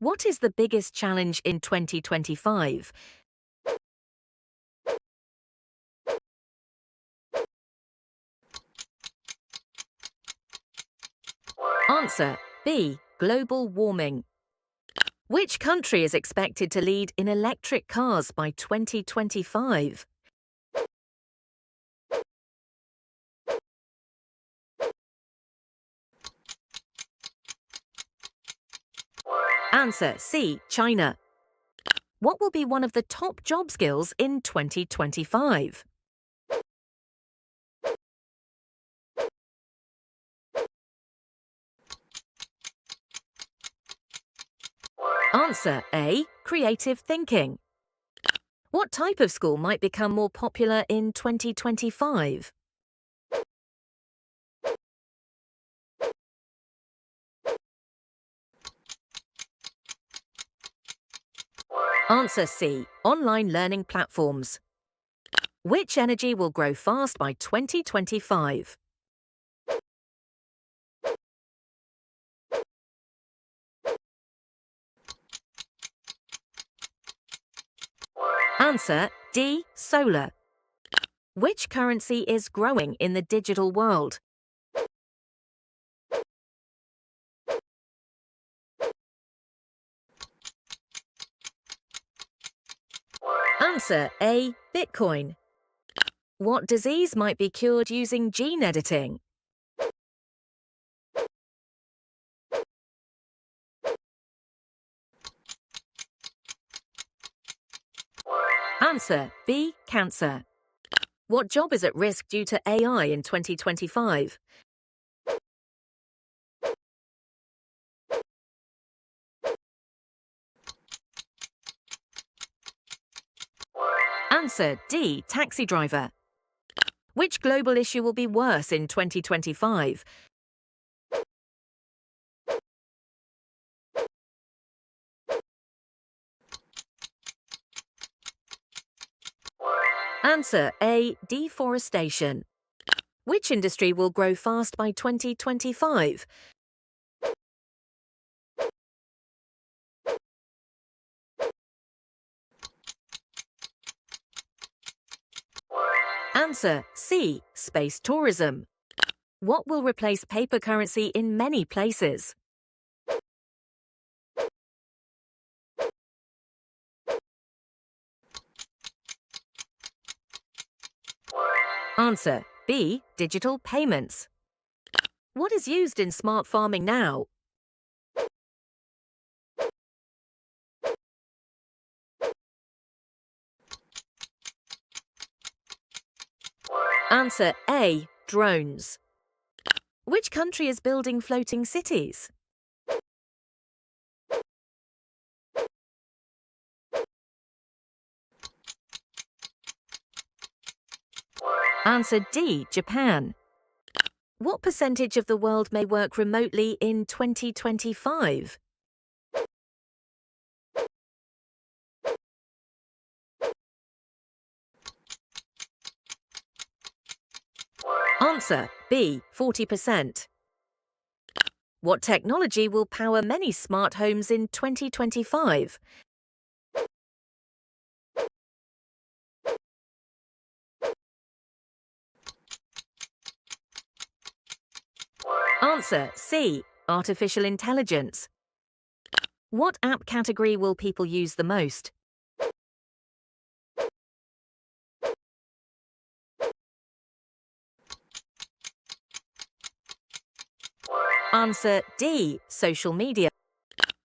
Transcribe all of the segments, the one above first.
What is the biggest challenge in 2025? Answer B. Global warming. Which country is expected to lead in electric cars by 2025? Answer C. China. What will be one of the top job skills in 2025? Answer A. Creative thinking. What type of school might become more popular in 2025? Answer C. Online learning platforms. Which energy will grow fast by 2025? Answer D. Solar. Which currency is growing in the digital world? Answer A. Bitcoin. What disease might be cured using gene editing? Answer B. Cancer. What job is at risk due to AI in 2025? Answer D. Taxi driver. Which global issue will be worse in 2025? Answer A. Deforestation. Which industry will grow fast by 2025? Answer C. Space tourism. What will replace paper currency in many places? Answer B. Digital payments. What is used in smart farming now? Answer A. Drones. Which country is building floating cities? Answer D. Japan. What percentage of the world may work remotely in 2025? Answer B. 40%. What technology will power many smart homes in 2025? Answer C. Artificial intelligence. What app category will people use the most? Answer D. Social media.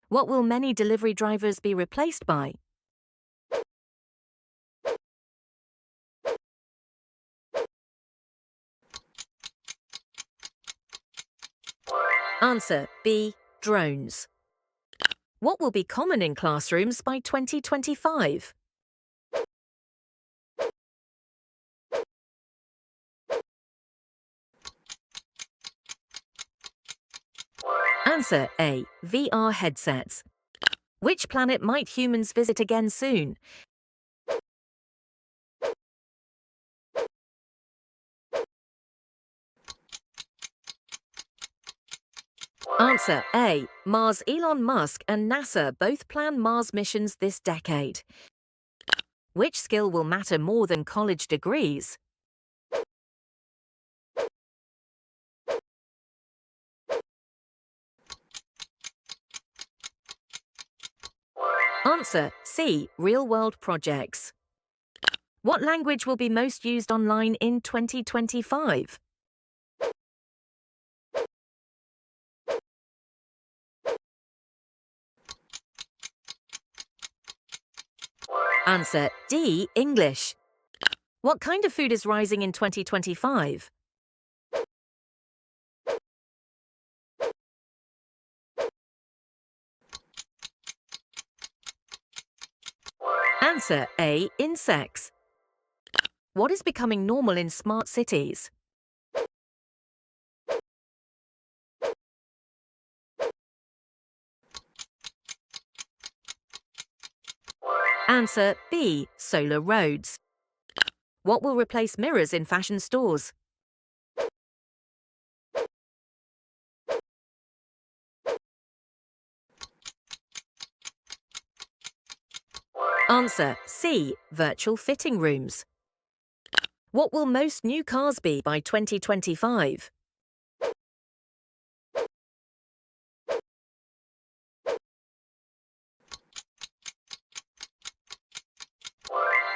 What will many delivery drivers be replaced by? Answer B. Drones. What will be common in classrooms by 2025? Answer A. VR headsets. Which planet might humans visit again soon? Answer A. Mars. Elon Musk and NASA both plan Mars missions this decade. Which skill will matter more than college degrees? Answer C. Real-world projects. What language will be most used online in 2025? Answer D. English. What kind of food is rising in 2025? Answer A. Insects. What is becoming normal in smart cities? Answer B. Solar roads. What will replace mirrors in fashion stores? Answer C. Virtual fitting rooms. What will most new cars be by 2025?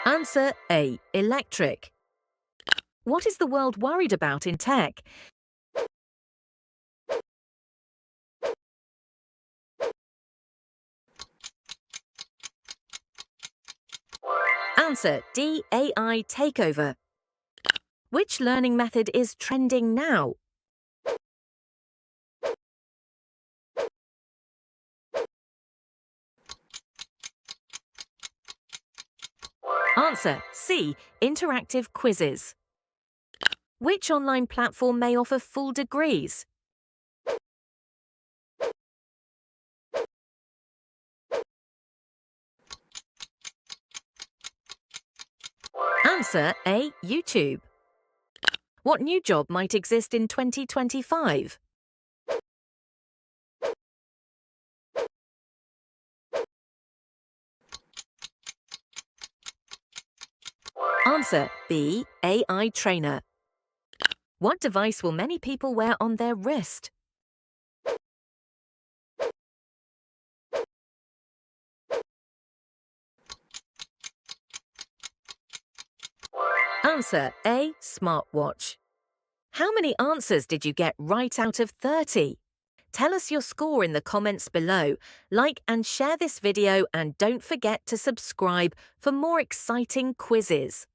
Answer A. Electric. What is the world worried about in tech? Answer D. AI takeover. Which learning method is trending now? Answer C. Interactive quizzes. Which online platform may offer full degrees? Answer A. YouTube. What new job might exist in 2025? Answer B. AI trainer. What device will many people wear on their wrist? Answer A. Smartwatch. How many answers did you get right out of 30? Tell us your score in the comments below. Like and share this video and don't forget to subscribe for more exciting quizzes.